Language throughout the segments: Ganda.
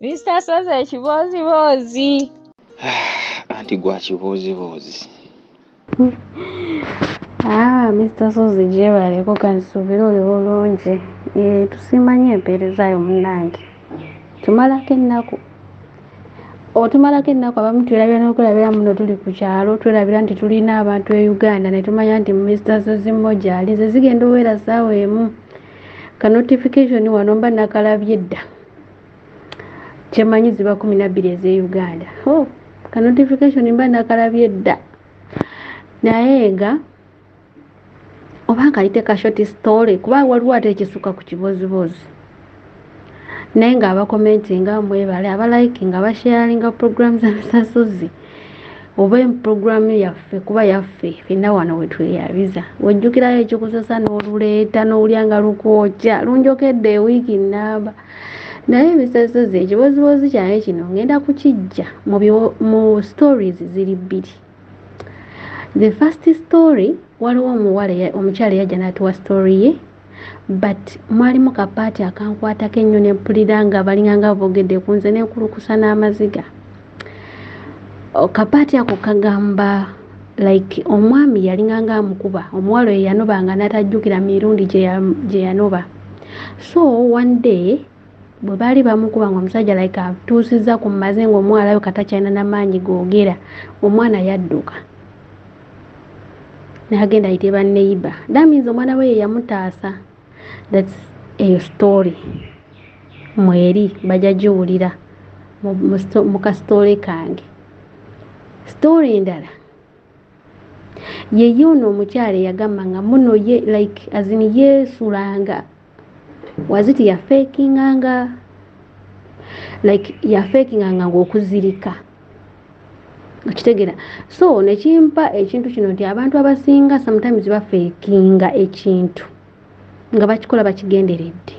Mr. Soze kibozibozi. Anti gwa kibozibozi. Mr. Soze gyebaleko kansubira oli bulungi. Tusimanye empeerezaayo munnange. Tumalako ennaku abamu twerabira n'okulabira muno tuli ku kyalo twerabira nti tulina abantu e Uganda ne tumanya nti Mr. Soze Mujja ali nze zigenda owera ssaawa emu ka notification wano mba nakalabye dda kyemanyi ziba 12 ez'e Uganda ka notification mba nakalabye dda naye nga oba nkayite ka short story kuba waliwo ate ekisuka ku kibozibozi naye nga abakomentinga mwebale abalikinga abasharinga program za Mr. Soze oba program yaffe kuba yaffe fenna wano wetweyabiza wejjukirayo ekyokusasa n'oluleeta n'olyanga lukwokya lunjokedde wiiki nnamba naye Mr. Soze ekibozibozi kyange kino ngenda kukijja mu stories ziri bbiri. The first story waliwo omukyala yajja n'atuwa story ye but mwalimu kapaati akankwatako ennyo ne mpulira nga balinganga boogedde ku nze n'enkulukusa n'amaziga. Kapaati ako kagamba like omwami yalinganga amukuba omuwala oyo yanobanga n'atajjukira mirundi gye yanoba. So one day bwe baali bamukuba nga omusajja like atuusizza ku maze ng'omuwala oyo katakyalina n'amaanyi googera omwana yadduka n'agenda ayite banneiba. That means omwana we yamutaasa. That's a story mweri bajja giwulira mu kasitole kange. Story endala ye ono omukyala yagamba nga muno ye like azini yeesulanga waziti yafekinganga like yafekinganga ng'okuzirika okitegeera. So nekimpa ekintu kino nti abantu abasinga sometimes bafekinga ekintu nga bakikola bakigenderedde.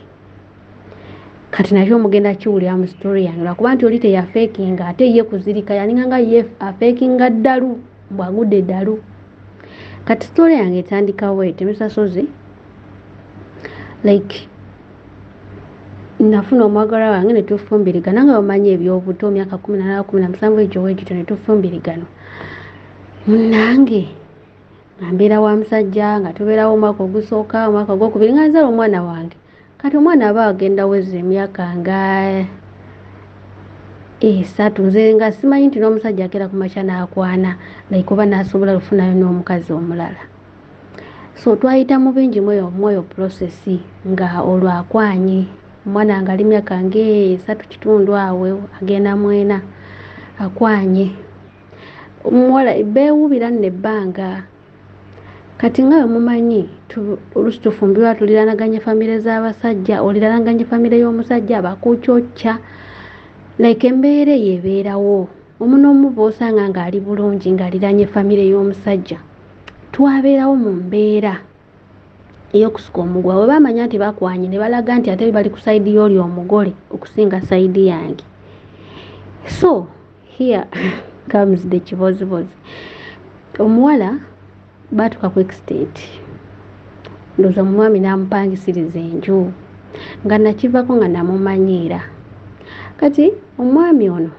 Kati nakyo mugenda kiwulira mu story yange lwakuba nti oli teyafekinga ate ye kuzirika yalinganga ye afekinga ddalu bwagudde ddalu. Kati story yange etandikawo eti Mr. Soze like nafuna omwagala wange ne tufumbirigana nga bamanyi ebyobuto myaka 18 17 ekyo wekityo ne tufumbirigano munnange nga mbeera wa musajja nga tubeerawo omwaka ogusooka omwaka ogwokubiri nga nzala omwana wange. Kati omwana aba agenda weza emyaka nga 3 nze nga simanyi nti n'omusajja akera ku makya n'akwana like oba n'asobola lufunayo n'omukazi omulala. So twayita mu bingi mwoyo process nga olwakwanye omwana nga ali myaka nga 3 awe agenda mwena akwanye omuwala beewubira nebbanga. Kati nga mumanyi olusi tufumbirwa tuliranaganye famire z'abasajja oliranaganye famire y'omusajja abakukyokya like embeera yebeerawo omuno omuva osanga ng'ali bulungi ng'aliranye famire y'omusajja twabeerawo mu mbeera ey'okusuka omugwa bwe bamanya nti bakwanye ne balaga nti ate bali ku sayidi y'oli omugole okusinga sayidi yange. So here comes the kibozibozi. Omuwala baatuka ku extent ndowooza omwami n'amupangisiriza enju nga nakivako nga namumanyiira. Kati omwami ono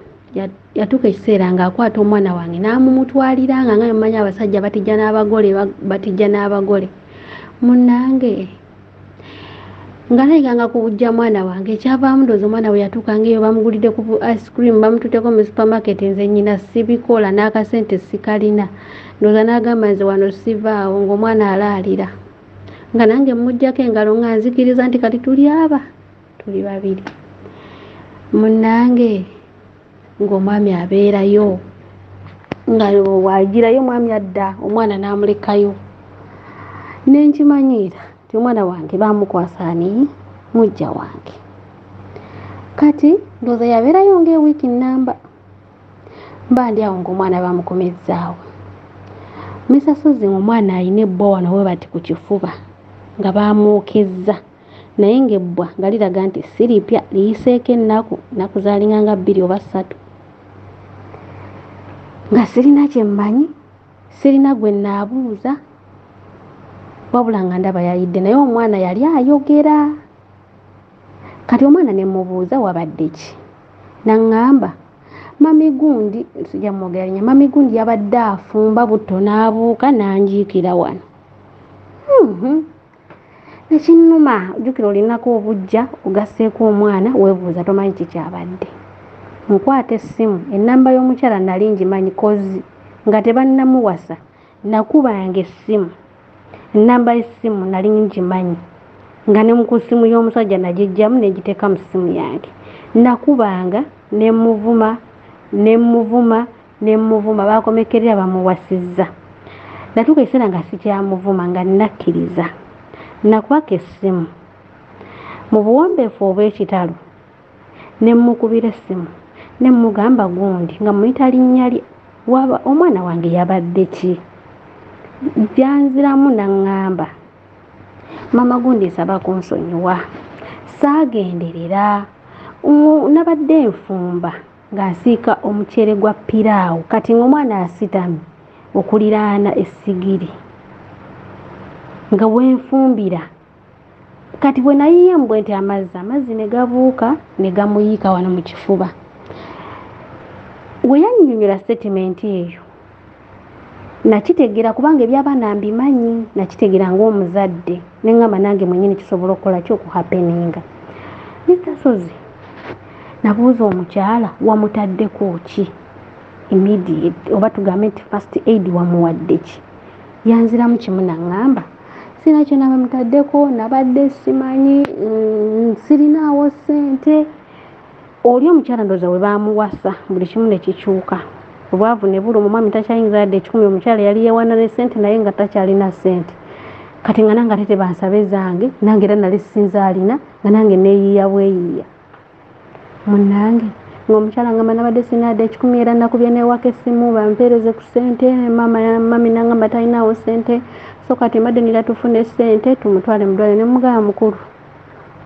yatuuka ekiseera ng'akwata omwana wange n'amumutwalira nga mumanyi abasajja batijja n'abagole munnange nga nayiganga kubujja mwana wange ekyavaamu ndowooza omwana we yatuukanga eyo bamugulidde ku ice cream bamututeko mu supermarket nze nnyina sibikola n'akasente sikalina ndowooza n'agamba nze wano sivaawo ng'omwana alaalira nga nange mujjako engalo nga nzikiriza nti kati tuli babiri munnange ng'omwami abeerayo nga waagirayo omwami adda omwana n'amulekayo nenkimanyiira ti omwana wange bamukwasaani Mujja Wange. Kati ndowooza yabeerayo ng'ewiiki nnamba mba ndi awo ng'omwana bamukomezzaawo. Mr. Soze omwana alina ebbwa wano we bati ku kifuba nga bamwokezza naye ng'ebbwa nga liraga nti siripya liyiseeko ennaku zaalinga nga 2 oba 3 nga sirina kyemmanyi sirina gwe naabuuza wabula nga ndaba yayidde naye omwana yali ayogera. Kati omwana ne mubuuza wabadde ki Nangamba mami gundi sijja mwogeranya mami gundi yabadde afumba butto n'abuuka n'anjiikira wano. Nekinnuma ojjukira olinako obujja ogasseeko omwana weebuuza tomanyi kikyabadde. Nkwata essimu ennamba y'omukyala nali ngimanyi kozi nga tebannamuwasa nakubanga essimu ennamba y'essimu nali ngimanyi nga ne mu ssimu y'omusajja nagijjamu negiteeka mu ssimu yange. Nakubanga nemuvuma bakomekerera bamuwasizza. Natuuka ekiseera nga sikyamuvuma nga nakkiriza nakwaka essimu mu buwombeefu obw'ekitalo nemukubira essimu nemugamba gundi nga muyita linnya lye waba omwana wange yabadde ki. Janziramu naŋŋamba mama gundi nsaba kunsonyiwa saagenderera nabadde enfumba nga nsiika omuceere gwa piraawo kati ng'omwana asitamye okuliraana essigiri nga wenfumbira kati bwe nayiye mbwe nti amazzi ne gabuuka ne gamuyiika wano mu kifuba. We yannyonnyola statement eyo nakitegeera kubanga ebyabaana mbimanyi nakitegeera ng'omuzadde neŋŋamba nange mwennyini kisobola okukola ki okuhapeninga. Nitasozi nabuuza omukyala wamutaddeko ki immediate oba tugambe nti first aid wamuwadde ki. Yanziramu kimu naŋŋamba sina kye nabamutaddeko nabadde simanyi sirinaawo ssente. Oli omukyala ndowooza we baamuwasa buli kimu ne kikyuka obwavu ne buli omwami takyayinza yadde ekikumi omukyala yali yeewana ne ssente naye nga takyalina ssente. Kati nga nange ate tebansabe zange nange era nali sinzaalina nga nange neeyiiya bweyiiya. Munnange ng'omukyala ngamba nabadde sina yadde ekikumi era nakubye newaka essimu bampeereze ku ssente mami nangamba talinaawo ssente so kati mbadde nira tufune ssente tumutwale mu ddwaliro. Ne mugamba mukulu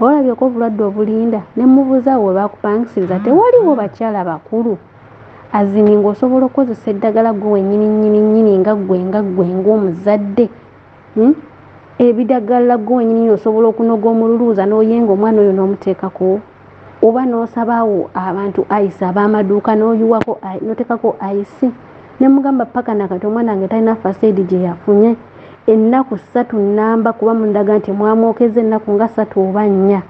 olabye ko obulwadde obulinda ne mubuuza we bakupangisiriza tewaliwo bakyala bakulu azini ng'osobola okukozesa eddagala gwe wennyini nga ggwe ng'omuzadde ebidagala gwe wennyini osobola okunoga omululuuza n'oyenga omwana oyo n'omuteekako oba n'osabawo abantu ayisi ab'amaduuka n'oyiwako n'oteekako ayisi. Ne mugamba paka nakati omwana wange talina first aid gye yafunye ennaku 3 nnamba kuba mundaga nti mwamwokeza ennaku nga 3 oba 4.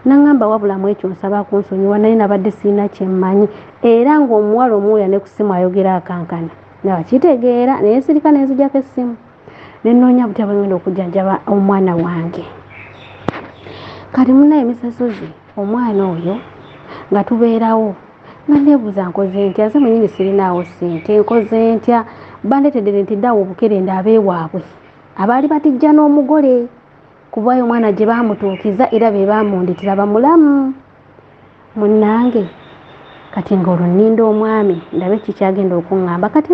Naŋŋamba wabulamu ekyo nsaba kunsonyiwa naye nabadde sirina kye mmanyi era ng'omuwala omuwuya ne ku ssimu ayogera akankana nabakitegeera naye sirika nenzijjako essimu ne nnoonya butya bwe ngenda okujjanjaba omwana wange. Kati munnaye emisasozi omwana oyo nga tubeerawo nga neebuuza nkoze ntya nze mwennyini sirinaawo ssente nkoze ntya. Bandeetedde nti ddaawo obukerende abeewaabwe abaali batijja n'omugole kubayo omwana gye baamutuukiza era be baamunditira bamulamu. Munnange kati ng'olwo nninda omwami ndabe kikyagenda okuŋŋamba. Kati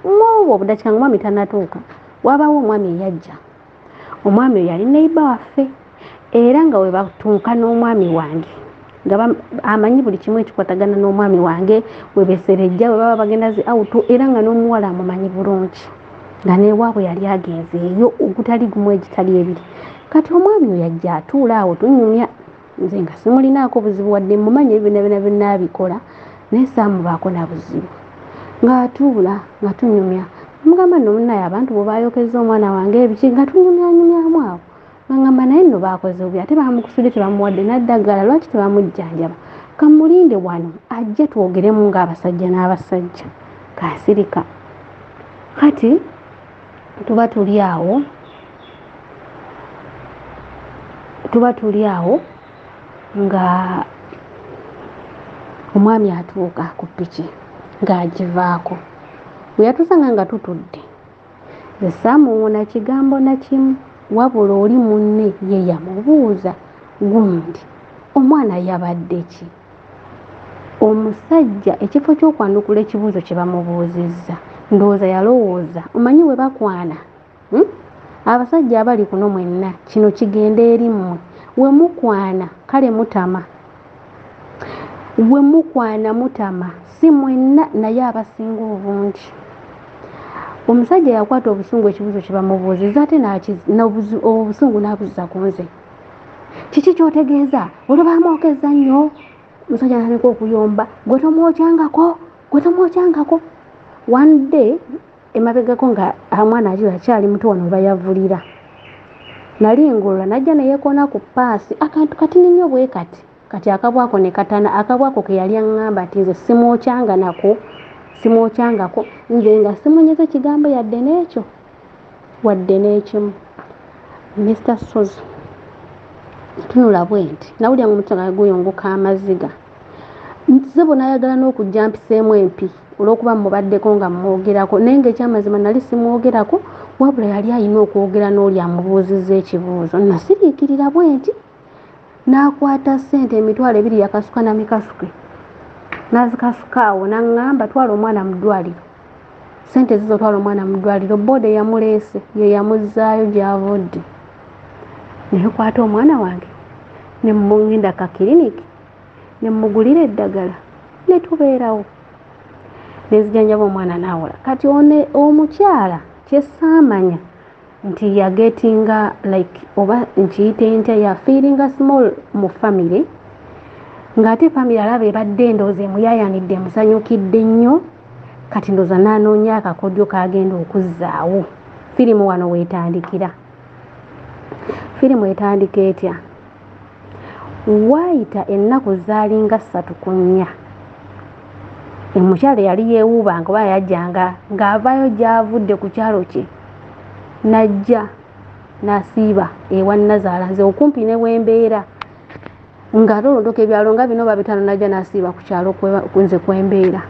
mwobwo obudakika nga omwami tanatuuka wabawo omwami eyajja. Omwami oyo yali neiba waffe era nga we batuuka n'omwami wange nga amanyi buli kimu ekikwatagana n'omwami wange we beserejja we baba bagenda zi awutu era nga n'omuwala amumanyi bulungi nga neewaabwe yali agenze eyo ogutali gumu egitali ebiri. Kati omwami oyo yajja atuula awo tunyumya nze nga simulinaako buzibu wadde mumanyi ebyo binnaabikola naye saamubaako na buzibu ng'atuula nga tunyumya. Mugamba nno munnaye abantu bwe baayokeza omwana wange ebiki nga tunyumyanyumyamu awo ngamba naye nno baakoze obubi ate baamukusudde tebamuwadde naddagala lwaki tebamujjanjaba kamulinde wano ajje twogeremu ng'abasajja n'abasajja kansirika. Kati tuba tuli awo nga omwami atuuka ku ppiki ng'agivaako. Bwe yatusanga nga tutudde ze saamuwona kigambo na kimu wabula oli munne ye yamubuuza gundi omwana yabadde ki. Omusajja ekifo ky'okwanukula ekibuuzo kye bamubuuzizza ndowooza yalowooza omanyi we bakwana abasajja abali kuno mwenna kino kigenda eri mmwe we mukwana kale mutama mutama si mwenna naye abasinga obungi. Omusajja yakwata obusungu ekibuuzo kye bamubuuzizza ate obusungu n'abuzza ku nze. Kiki ky'otegeeza olwo baamwokeza nnyo musajja natandika okuyomba, gwe tomwokyangako. One day emabegako nga mwana akyali muto wano bayavulira, nali ngolola najja neyeekona ku paasi akantu kati nnyo bwe kati akabwako ne katana. Akabwako ke yali aŋŋamba nti nze simwokyangako nze nga simunyeze kigambo yadde n'ekyo wadde n'ekimu. Mr. Sozi tunula bwe nti nawulira ng'omutima guyongoka amaziga. Nzebo nayagala n'okujja mpiseemu empi olw'okuba mubaddeko nga mwogerako, naye ng'ekyamazima nali simwogerako, wabula yali alina okwogera n'oli amubuuzizza ekibuuzo. Nasiriikirira bwe nti n'akwata ssente emitwalo 2 yakasuka na mikasuke, n'azikasuka awo n'aŋŋamba twala omwana mu ddwaliro. Ssente zizo twala omwana mu ddwaliro, boode yamuleese ye yamuzzaayo gy'avudde. Naye kwata omwana wange ne mugenda ka kiriniki ne mugulira eddagala ne tubeerawo. Nezijanjaba omwana n'awola. Kati omukyala kyessaamanya nti yagetinga like oba nkiyite ntya ya feelinga small mu family, ng'ate family alaba ebadde endowooza emuyaayanidde emusanyukidde nnyo. Kati ndowooza n'anoonya akakodyo k'agenda okuzzaawo. Firimu wano weetandikira. Firimu etandika etya? Waayita ennaku zaalinga 3 ku 4. Omukyala yali yeewuubanga oba yajjanga ng'avaayo gy'avudde ku kyalo kye, najja n'asiiba ewa Nazaala nze okumpi ne wembeera, ng'ate olondoka ebyalo nga bino babitano, najja n'asiiba ku kyalo nze kwembeera.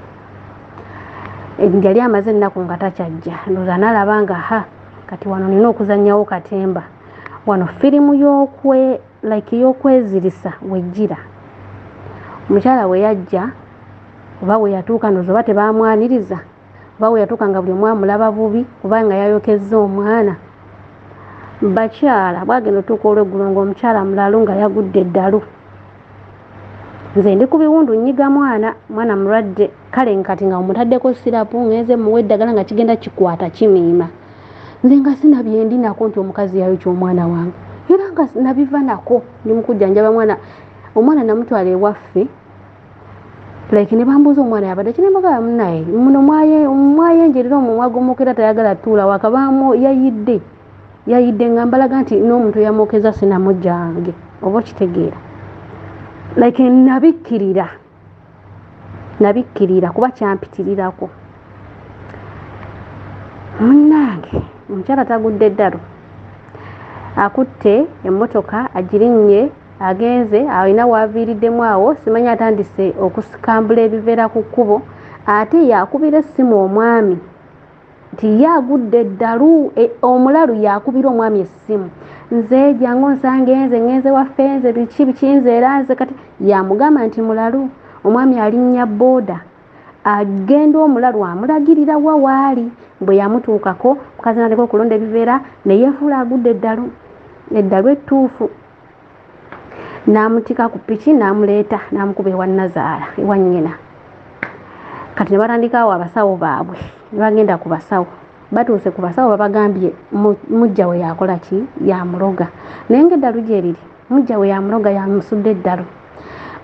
Yali amaze ennaku nga takyajja. Ndowooza n'alaba nga kati wano nina okuzannyawo katemba, wano firimu y'okwezirisa wejjira. Omukyala we yajja oba we yatuuka ndowooza oba tebaamwaniriza, oba we yatuuka nga buli omu amulaba bubi oba nga yayokezza omwana. Bakyala bwagenda otuuka olw'eggulo ng'omukyala mulalu nga yagudde eddalu. Nze ndi ku biwundu nnyiga mwana mulwadde, kale nkati nga omutaddeko sirapu ngenze muwe eddagala nga kigenda kikwata kimiima. Nze nga sinabye ndi nako nti omukazi yayokya omwana wange, era nga nabiva nako ndi mukujjanjaba omwana namutwala ewaffe. Like ne bambuuza omwana yabadde kinemagala munaye muno mwayenjerera omumwa gw'omukera tayagala tuula wakabaamu yayidde nga mbalaga nti n'omuntu yamwokeza sinamujja wange oba okitegeera. Like nabikkirira kuba kyampitirirako. Munnange omukyala tagudde eddalu, akutte emmotoka agirinnye agenze alina waaviiriddemu awo. Simanyi atandise okusikambula ebiveera ku kkubo, ate yakubira essimu omwami nti yagudde eddalu. Omulalu yakubira omwami essimu, nze jangu nsange ngenze waffe nze biki nze era nze kati. Yamugamba nti mulalu. Omwami alinnya booda agenda, omulalu amulagirira waali. Bwe yamutuukako mukazi n'aleka okulonda ebiveera ne yeefuula agudde eddalu ettuufu. N'amutika ku piki n'amuleeta n'amukuba ewa Nazaala ewa nnyina. Kati ne batandika awo abasawo baabwe ne bagenda ku basawo. Batuuse ku basawo babagambye mujja we yakola ki? Yamuloga. Naye ng'eddalu gye liri mujja we yamuloga, yamusudde eddalu.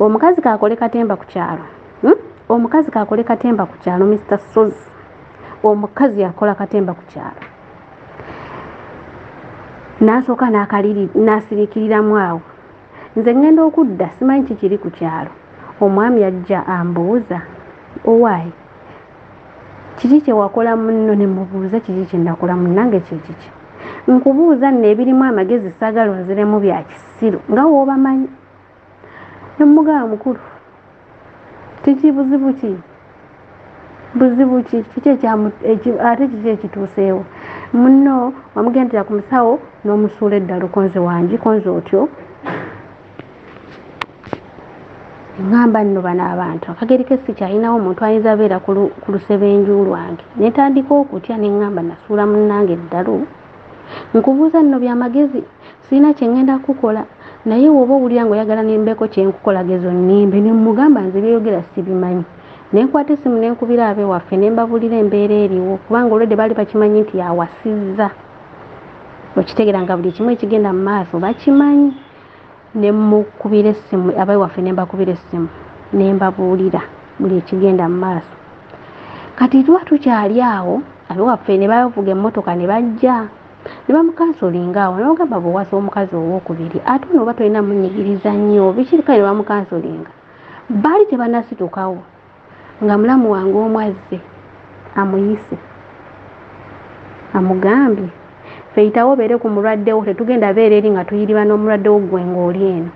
Omukazi kaakole katemba ku kyalo. Omukazi kaakole katemba ku kyalo. Mr. Sozi omukazi yakola katemba ku kyalo. N'asooka n'asiriikiriramu awo. Nze ngenda okudda simanyi kikiri ku kyalo. Omwami yajja ambuuza, owaayi kiki kye wakola munno? Ne mubuuza kiki kye nakola munnange kiki. Nkubuuza nno ebirimu amagezi saagala onziremu bya kisiru nga w'obamanyi. Ne mugamba mukulu kiki buzibu ki? Buzibu ki? Ate kiki ekituuseewo? Munno wamugendera ku musawo n'omusuula eddalu konze wangi konze otyo. Ngamba nno bano abantu akageri ke sikyalinawo omuntu ayinza abeera ku lusebenju lwange. Ne ntandika okutya ne ngamba nasuula munnange eddalu. Nkubuuza nno byamagezi sirina kye ngenda kukola, naye woba owulira ng'oyagala nembeko kye nkukola gezo nnimbe. Ne mugamba nze byeyogera sibimanyi. Ne nkwata essimu ne nkubira ab'ewaffe ne mbabulira embeera eriwo, kubanga olwedde baali bakimanyi nti yawasizza. Okitegeera nga buli kimu ekigenda mu maaso bakimanyi. Ne mukubira essimu ab'ewaffe ne mbakubira essimu. ne mbabuulira buli ekigenda mu maaso. Kati tuba tukyali awo abewaffe ne bavuga emmotoka ne bajja ne bamukansolinga awo n'ogamba bw'owasa omukazi owookubiri ate ono oba tolina munyigiriza nnyo biki kale ne bamukansolinga. Baali tebanasitukawo nga mulamu wange omwazze amuyise amugambye feeyitawo obeere ku mulwaddewo tetugenda beera eri nga tuyiriba n'omulwaddewo gwe ng'oli eno.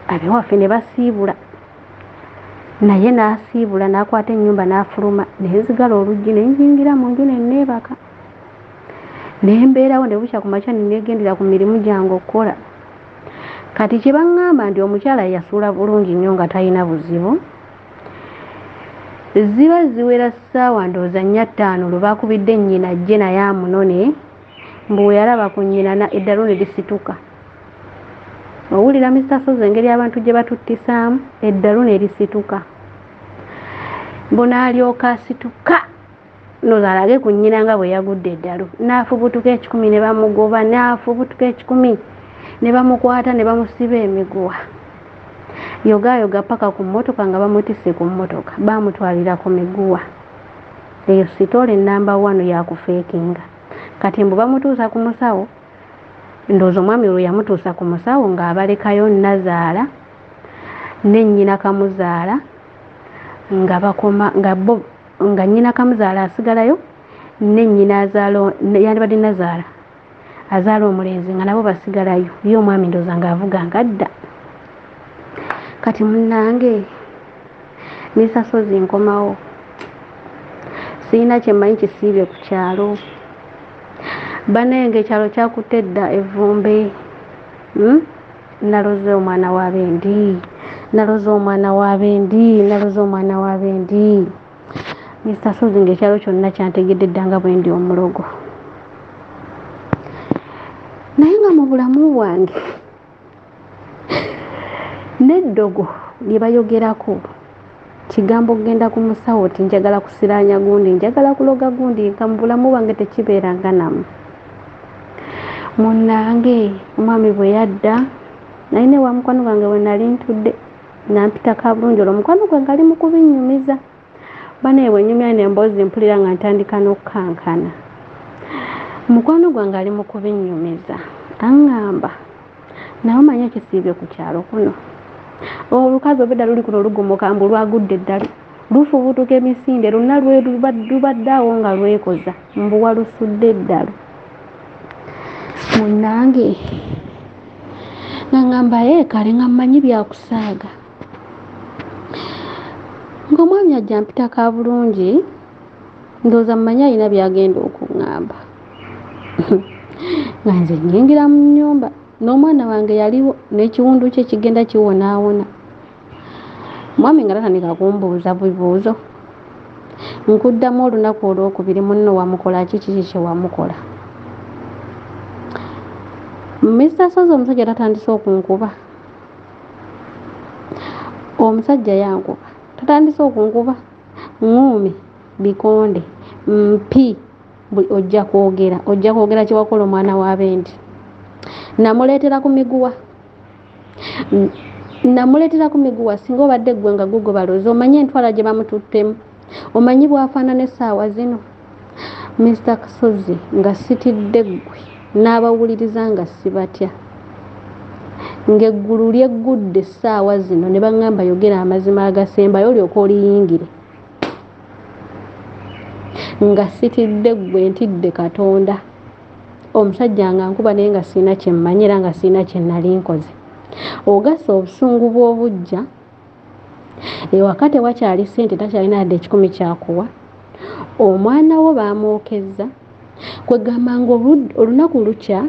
Abewaffe ne basiibula naye n'asiibula n'akwata ennyumba n'afuluma nenzigala oluggi nenjingira mu nju nenneebaka nembeerawo ne bukya ku makya neneegendera ku mirimu gyange okukola. Kati kye baŋŋamba nti omukyala yasuula bulungi nnyo nga talina buzibu. Ziba ziwera ssaawa ndowooza 4-5 lwe baakubidde nnyina ajje naye amunone mbu we yalaba ku nnyina eddalu ne lisituka. Owulira Mr. Sozo engeri abantu gye batuttisaamu eddalu ne lisituka. Mbona alyoka asituka nozaalage ku nnyina nga bwe yagudde eddalu n'afubutuka 10 ne bamugoba n'afubutuka 10 ne bamukwata ne bamusiba emiguwa. Yogayoga paka ku mmotoka nga bamutisse ku mmotoka baamutwalira ku miguwa. Eyo sitole namba 1 yakufeekinga. Kati mbu bamutuusa ku musawo ndowooza omwami olwo yamutuusa ku musawo ng'abalekayo Nazaala ne nnyina Kamuzaala nga bakoma nga nnyina Kamuzaala asigalayo ne nnyina yandibadde Nazaala azaala omulenzi nga nabo basigalayo ye omwami ndowooza ng'avuga ngadda. Kati munnange Mr. Sozi nkomawo sirina kye mmanyi kisiibye ku kyalo. Banenge ekyalo kyakutte edda evvumbe. Naloze omwana wa Bendi naloze omwana wa Bendi naloze omwana wa Bendi. Mr. Sozi ng'ekyalo kyonna kyantegedde dda nga bwe ndi omulogo. Naye nga mu bulamu bwange n'eddogo lye bayogerako kigambo kugenda ku musawo ti njagala kusiraanya gundi njagala kuloga gundi nga mu bulamu bwange tekibeeranga namu. Munnange omwami bwe yadda nalina ewa mukwano gwange we nali ntudde nampita kabulungi olwo mukwano gwange ali mu kubinnyumiza. Banaye bwe nnyumya n'emboozi mpulira nga ntandika n'okukankana. Mukwano gwange ali mu kubinnyumiza aŋŋamba nawe omanyi ekisiibye ku kyalo kuno. Olukazi obedda luli kuno lugomoka mbu lwagudde eddalu lufubutuka emisinde lwonna lubadde awo nga lwekoza mbu walusudde eddalu. Munnange ng'aŋŋamba kale nga mmanyi byakusaaga. Ng'omwami ajja mpita kabulungi ndowooza mmanyi alina byagenda okuŋŋamba. Nga nze nnyingira mu nnyumba n'omwana wange yaliwo n'ekiwundu kye kigenda kiwonaawona. Mwami nga tatandika kumbuuza bibuuzo. Nkuddamu olunaku olwokubiri munno wamukola kiki kye wamukola. Mr. Sozo omusajja tatandise okunkuba. Omusajja yankuba tatandise okunkuba ŋŋuumi bikonde mpi ojja kwogera kye wakola omwana wa Bendi. Namuleetera ku miguwa singa obadde ggwe nga gugwe balozi omanyi entwala gye bamututtemu omanyi bwafaanana essaawa zino. Mr. Sozi nga sitidde ggwe n'abawuliriza nga sibatya ng'eggulu lyeggudde essaawa zino ne baŋŋamba yogera amazima agasembayo olyoka oliyingire. Nga sitidde ggwe ntidde Katonda. Omusajja nga nkuba naye nga sirina kye mmanyi era nga sirina kye nali nkoze. Ogasa obusungu bw'obujja ewaka tewakyali ssente takyalina yadde 10 kyakuwa. Omwana wo baamwokezza kwegamba nga olunaku lukya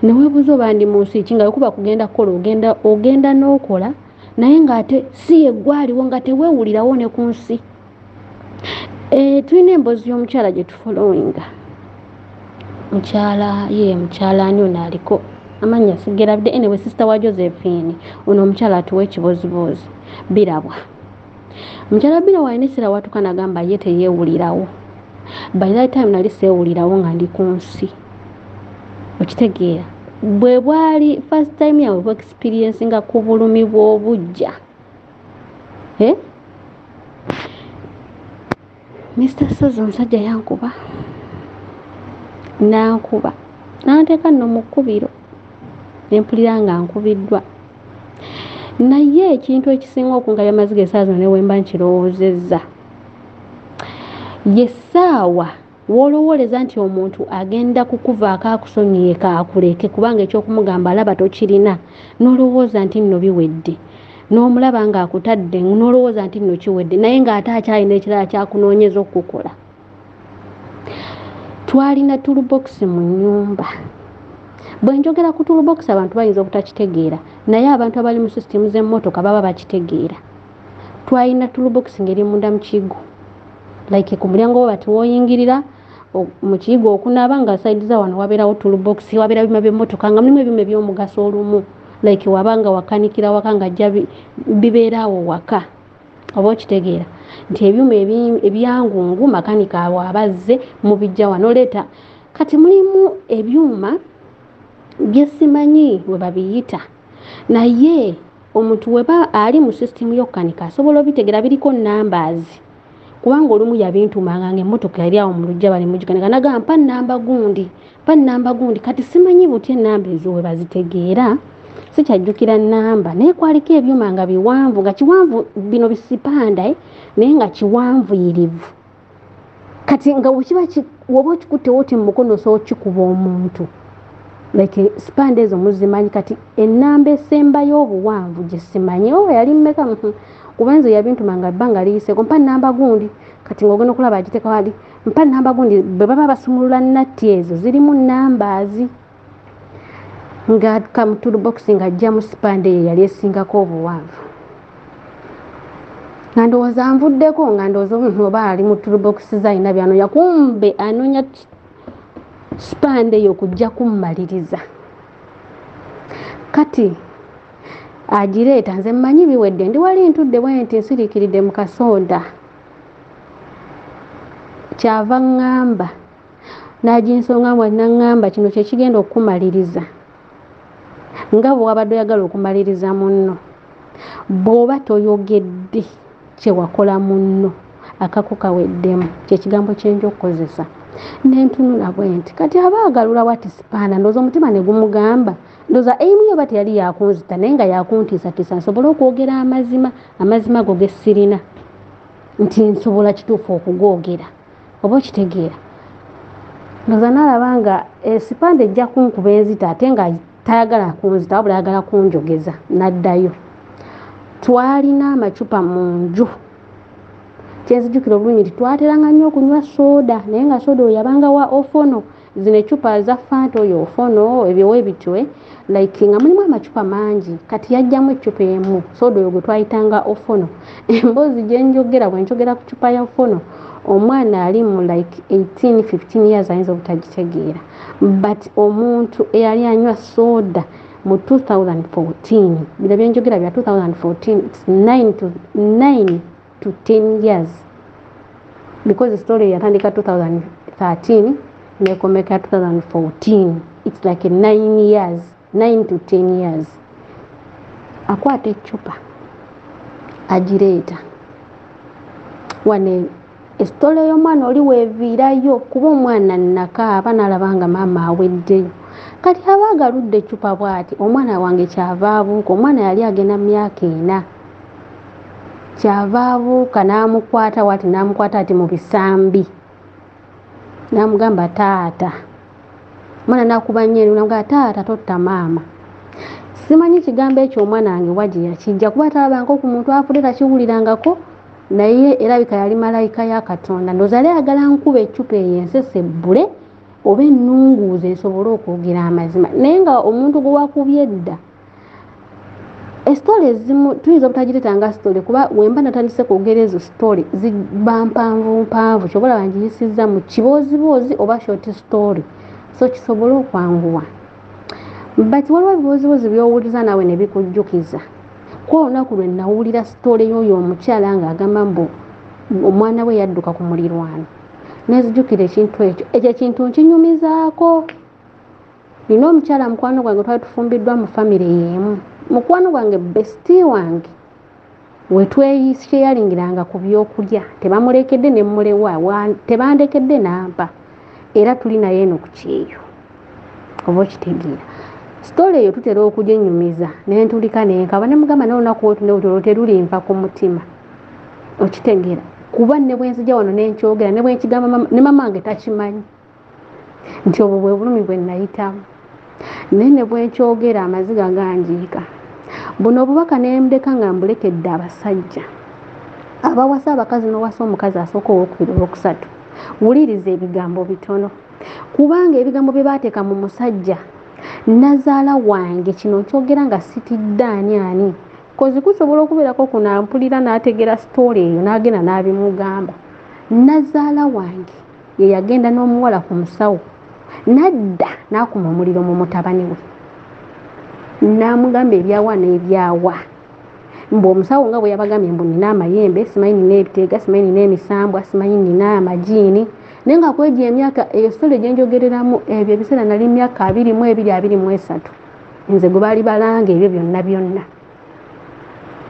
ne weebuuza oba ndi mu nsi ki nga wekuba kugenda kukola ogenda n'okola naye ng'ate si ye gwaliwo nga teweewulirawo ne ku nsi. Tulina emboozi y'omukyala gye tufolowinga. Mukyala ani ono aliko amannya sigerabidde anyway sister wa Josephine ono omukyala atuwa ekibozibozi birabwa. Mukyala birabwa alina essira watuka nagamba ye teyeewulirawo. By that time nali seewulirawo nga ndi ku nsi. Okitegeera bwe bwali first time yawe bwe experience nga ku bulumi bw'obujja Mr. Sozo omusajja yankuba nankuba nanteeka nno mu kkubiro ne mpulira nga nkubiddwa. Naye ekintu ekisinga okungabya amaziga essaawa zino ne we mba nkirowoozezza ye ssaawa w'olowooleza nti omuntu agenda kukuvaako akusonyiye kaakuleke kubanga ekyokumugamba alaba tokirina n'olowooza nti nno biwedde, n'omulaba ng'akutadde n'olowooza nti nno kiwedde, naye ng'ate akyalina ekirala kyakunoonyeza okukola. Twalina toolbox mu nnyumba. Bwe njogera ku toolbox abantu bayinza obutakitegeera, naye abantu abali mu sisitemu z'emmotoka baba bakitegeera. Twalina toolbox ng'eri munda mu kiyigo, like ku mulyango wo bati w'oyingirira mu kiyigo okunaaba nga sayidi za wano wabeerawo toolbox, wabeera ebyuma by'emmotoka nga mulimu ebyuma eby'omugaso olumu, like wabanga wakanikira waka nga ajja bibeeraawo waka. Oba okitegeera nti ebyuma ebyangungu makanika abo abazze mubijja wano leeta. Kati mulimu ebyuma byesimanyi we babiyita, naye omuntu weba ali mu sisitemu y'okukanika asobola obitegeera biriko numbers, kubanga olumu yabintumanga ng'emmotoka yali awo mu lujja bali mugikanika nagamba mpa nnamba gundi. Kati simanyi butya ennamba ezo we bazitegeera, sikyajjukira nnamba, naye kwaliko ebyuma nga biwanvu, nga kiwanvu bino bisipanda naye nga kiwanvuyirivu. Kati nga woba okikuttewo oti mu mukono so okikuba omuntu, like sipanda ezo muzimanyi. Kati ennamba esembayo obuwanvu gye simanyi oba yali mmeka, kuba nze yabintumanga ebbanga liyiseeko mpa nnamba gundi. Kati ng'ogenda okulaba agiteeka wali mpa nnamba gundi. Bwe baba basumulula nnatti ezo zirimu numbers, nga kamu toolbox ng'ajja mu sipanda eyo yali esingako obuwanvu. Nga ndowooza nvuddeko nga ndowooza omuntu oba ali mu toolbox zalina by'anoonya, kumbe anoonya sipanda eyo kujja kummaliriza. Kati agireeta nze mmanyi biwedde, ndi wali ntudde bwe nti nsiriikiridde mu kasoda, kyava ŋŋamba n'aginsonga bwe naŋŋamba kino kye kigenda okumaliriza. Nga bwe wabadde oyagala okumaliriza munno, bw'oba toyogedde kye wakola munno akako kaweddemu, kye kigambo kye nja okukozesa. Nentunula bwe nti kati aba agalula wati sipanda, ndowooza omutima ne gumugamba, ndowooza emu yoba teyali yakunzita naye nga yakuntiisatiisa nsobole okwogera amazima go ge sirina, nti nsobola kituufu okugoogera. Oba okitegeera, ndowooza n'alaba nga sipanda ejja kunkuba enzita ate nga tayagala kunzita wabula ayagala kunjogeza, n'addayo. Twalina amacupa mu nju, kyenzijjukira obulungi nti twateranga nnyo okunywa sooda, naye nga sooda oyo yabanga wa ofono, zino ecupa za Fanta oyo ofono ebyowe bitwe, like nga mulimu amacupa mangi. Kati yajjamu ecupa emu, sooda oyo gwe twayitanga ofono. Emboozi gye njogera bwe njogera ku cupa ya ofono, omwana ali mu like 18-15 years ayinza obutagitegeera, but omuntu eyali anywa sooda mu 2014, bino bye njogera bya 2014, it's 9 to 10 years, because story yatandika 2013 nekomeka 2014, it's like 9 to 10 years. Akwata ecupa agireeta wane esitole y'omwana oli weeviirayo kuba omwana nakaaba n'alabanga maama aweddeyo. Kati aba agaludde ecupa bw'ati, omwana wange kyava abuuka, omwana yali agenda mu myaka 4, kyava abuuka n'amukwata wati, n'amukwata ati mu bisambi, n'amugamba taata. Omwana n'akuba nnyo n'amugamba taata totta maama. Simanyi kigambo ekyo omwana wange wagye yakijja kuba talabanga ku muntu afudde takiwulirangako, naye erabika yali malayika ya Katonda. Ndowooza yali ayagala nkuba ecupa eyo ensesebbule oba ennunguuze nsobole okwogera amazima. Naye nga omuntu gwe wakubye edda, esitole ezimu tuyinza obutagireetanga sitole kuba wemba natandise kwogera ezo sitole ziba mpanvu, kyobola bangiyisizza mu kibooziboozi oba short story, so kisobole okwanguwa. But waliwo ebibooziboozi by'owuliza naawe ne bikujjukiza. Kwa olunaku lwe nawulira sitole y'oyo omukyala ng'agamba mbu omwana we yadduka ku mulirwano, nezijjukira ekintu ekyo. Ekyo ekintu nkinyumizaako. Nina omukyala mukwano gwange twali tufumbiddwa mu famire y'emu, mukwano gwange besiti wange, we twesharingiranga ku byokulya tebamulekedde ne mulewa tebandekedde nampa era tuli naye eno ku kyeyo oba okitegeera story eyo tutera okuginyumiza nentulika nenkaba ne mugamba n'olunaku olwo terulimpa ku mutima okitegeera kuba ne bwenzija wano nenkyogera ne bwenkigamba ne mama wange takimanyi nti obwo bwe bulumi bwe nayitamu naye ne bwenkyogera amaziga ganjiika buno obubaka nembuleka nga mbulekedde abasajja abawasa abakazi n'owasa omukazi asooka owokubiri olwokusatu wuliriza ebigambo bitono kubanga ebigambo bye baateeka mu musajja nazaala wange kino nkyogera nga sitidde ani kozi kusobola okubeerako kunampulira n'ategera story eyo n'agenda n'abimugamba nazaala wange ye yagenda n'omuwala ku musawo nadda n'akuma omuliro mu mutabani we n'amugamba ebyawa n'ebyawa mbu omusawo nga bwe yabagambye mbu nina amayembe simanyi nina ebiteega simanyi nina emisambwa simanyi nina amajiini naye nga kwegyo emyaka eyo story gye njogereramu ebyo ebiseera nali myaka 22-23 nze gwe baali balanga ebyo byonna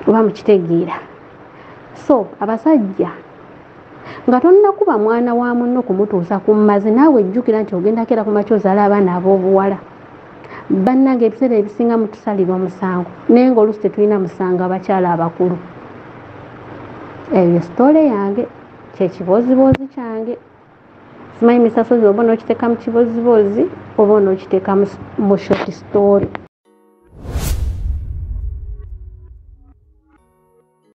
oba mukitegeera so abasajja nga tonnakuba mwana wa munno kumutuusa ku mmazi naawe ejjukira nti ogenda kera ku makya ozaala abaana ab'obuwala bannange ebiseera ebisinga mutusalira omusango naye ng'oluusi tetulina musango abakyala abakulu eyo story yange kyekiboozibozi kyange simanyi misasozi oba onookiteeka mu kiboozibozi oba onookiteeka mu short story